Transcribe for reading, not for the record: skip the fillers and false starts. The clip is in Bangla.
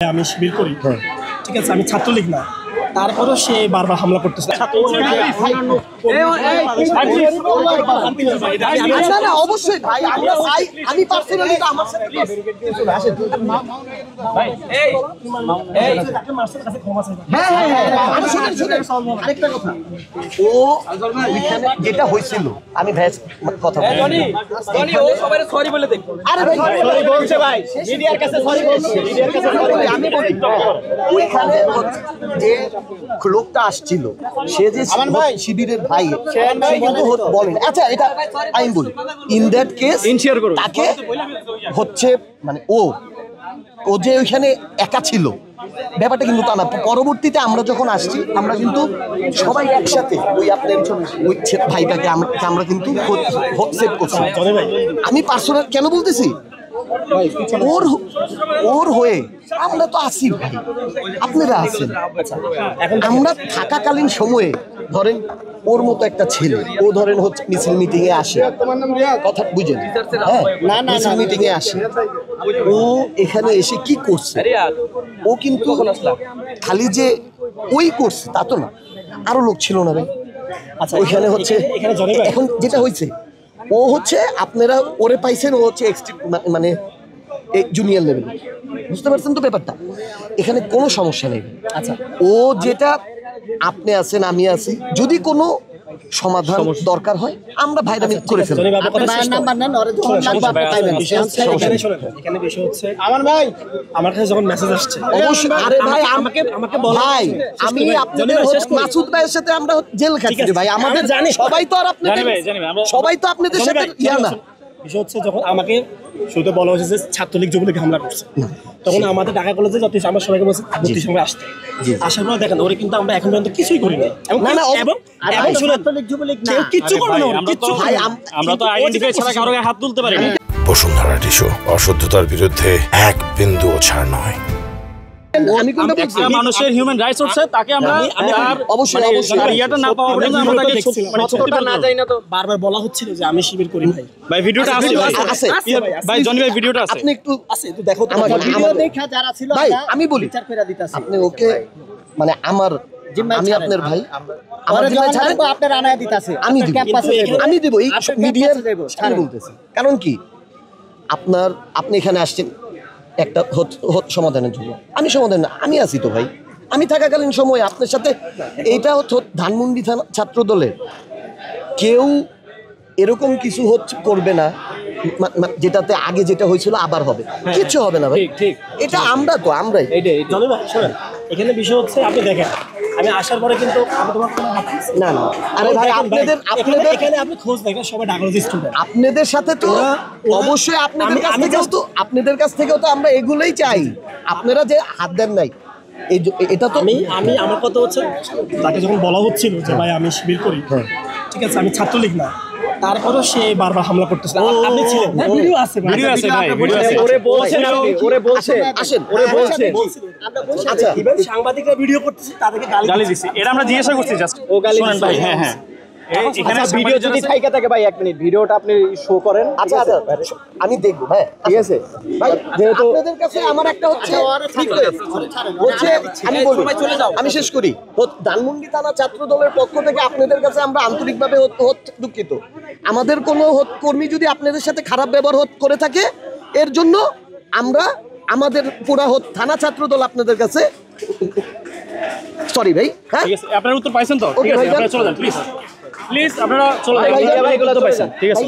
আমি শিবির করি, ঠিক আছে, আমি ছাত্রলীগ না, তারপরেও সে বারবার হামলা করতেছে। অবশ্যই ভাই, আমি পার্সোনালি আমার সাথে আরেকটা কথা, ও যেটা হয়েছিল আমি ভ্যাস কথা আমি বলি ওইখানে যে লোকটা আসছিল সে যে শিবিরের ভাই কিন্তু বলেন, আচ্ছা এটা আমি বলি ইন দ্যাট কেস তাকে হচ্ছে মানে ও যে ওইখানে একা ছিল ব্যাপারটা কিন্তু তা না। পরবর্তীতে আমরা যখন আসছি আমরা কিন্তু সবাই একসাথে ওই আপনার ওই ভাইটাকে আমরা কিন্তু সেভ করছি। আমি পার্সোনাল কেন বলতেছি, ওর হয়ে আমরা তো আসি ভাই, আপনারা আছেন। আমরা থাকাকালীন সময়ে ধরেন ওর মতো একটা ছেলে, ও ধরেন হচ্ছে মিছিল মিটিং এ আসে, কথা বুঝেন, হ্যাঁ মিছিল মিটিং এ আসে, ও এখানে এসে কি করছে, ও কিন্তু খালি যে ওই করছে তা তো না, আরো লোক ছিল না ভাই। আচ্ছা ওইখানে হচ্ছে এখন যেটা হয়েছে, ও হচ্ছে আপনারা ওরে পাইছেন, ও হচ্ছে মানে জুনিয়র লেভেল, বুঝতে পারছেন তো ব্যাপারটা, এখানে কোনো সমস্যা নেই। আচ্ছা ও যেটা আপনি আছেন আমি আছি, যদি কোনো সমাধান দরকার হয় আমরা ভাইরা করে ফেলবো। এখানে বিষয় হচ্ছে আমার ভাই, আমার কাছে যখন মেসেজ আসছে অবশ্যই, আরে ভাই আমাকে ভাই আমি আপনাদের মাসুদ ভাইয়ের সাথে আমরা জেল খাচ্ছি ভাই, আমাদের জানি সবাই তো আর আপনাদের সবাই তো আপনাদের সাথে ইয়া না। বিষয় হচ্ছে যখন আমাকে শুরুতে বলা হয়েছে যে ছাত্রলীগ যুবলীগ হামলা করছে, তখন আমাদের ঢাকা কলেজে যত আমরা সবাইকে বলছি ভর্তির সময় আসতে, আসার পর দেখেন ওরে কিন্তু আমরা এখন পর্যন্ত কিছুই করিনি, এবং ছাত্রলীগ যুবলীগ কেউ কিচ্ছু করবে না, কিচ্ছু ভাই আমরা তো আইডেন্টিফাই ছাড়া কারো গায়ে হাত তুলতে পারি না। বসুন্ধরা টিস্যু, অশুদ্ধতার বিরুদ্ধে এক বিন্দুও ছাড় নয়। আমি কিন্তু বলছি মানুষের হিউম্যান রাইটস হচ্ছে তাকে আমরা অবশ্যই ইয়াটা না পাওয়া পর্যন্ত আমরা তাকে মানে ছোটটা না যাই না। তো বারবার বলা হচ্ছিল যে আমি শিবির করি ভাই। ভাই ভিডিওটা আছে ভাই জনি ভাই ভিডিওটা আছে, আপনি একটু একটু দেখো তো ভিডিও দেখা যারা ছিল ভাই, আমি বলি বিচার করে দিতাছি আপনি ওকে মানে আমার আমি আপনার ভাই, আমার জিম্মায় ছাড়েন, আপনার আনায় দিতাছে আমি দেব এই মিডিয়ার আমি বলতেছি, কারণ কি আপনি এখানে আসছেন একটা সমাধানের জন্য, আমি সমাধান না, আমি আছি তো ভাই, আমি থাকাকালীন সময় আপনার সাথে এইটা ধানমন্ডি ছাত্র দলের কেউ এরকম কিছু করবে না যেটাতে আগে যেটা হয়েছিল আবার হবে, কিছু হবে না ভাই, এটা আমরাই জনি ভাই শোনেন, এখানে বিষয় হচ্ছে আপনি দেখেন আমি আসার পরে কিন্তু আমি তোমার কোনো না আরে ভাই আপনাদের এখানে আপনি খোঁজ দেখেন সবাই ঢাকা কলেজের স্টুডেন্ট, আপনাদের সাথে তো অবশ্যই আপনাদের কাছ থেকেও তো আমরা এগুলোই চাই, আপনারা যে হাত দেন নাই এটা তো আমি আমার কথা হচ্ছে তাকে যখন বলা হচ্ছিল যে ভাই আমি শিবির করি, ঠিক আছে, আমি ছাত্রলীগ না, তারপরেও সে বারবার হামলা করতেছে। আপনি ছিলেন, ভিডিও আছে ভাই, ওরে বলছেন আসেন ওরে বলছেন, আচ্ছা সাংবাদিকরা ভিডিও করতেছে তাদেরকে গালি দিছি, এটা আমরা জিজ্ঞাসা করছি জাস্ট ও গালি শুনেন ভাই। হ্যাঁ হ্যাঁ এখানে ভিডিও যদি থাইকা থাকে ভাই 1 মিনিট ভিডিওটা আপনি শো করেন। আচ্ছা আমি দেখব ভাই, ঠিক আছে ভাই, যেহেতু আপনাদের কাছে আমার একটা হচ্ছে আমি বলি আমি শেষ করি, ধানমন্ডি থানা ছাত্র দলের পক্ষ থেকে আপনাদের কাছে আমরা আন্তরিকভাবে দুঃখিত, আমাদের কোনো কর্মী যদি আপনাদের সাথে খারাপ ব্যবহার করে থাকে এর জন্য আমরা আমাদের পুরা থানা ছাত্র দল আপনাদের কাছে সরি ভাই। হ্যাঁ আপনার উত্তর পাইছেন তো, ঠিক আছে আপনারা চলে যান প্লিজ আপনারা চলে যান, ভাই এগুলো তো পাইছেন, ঠিক আছে।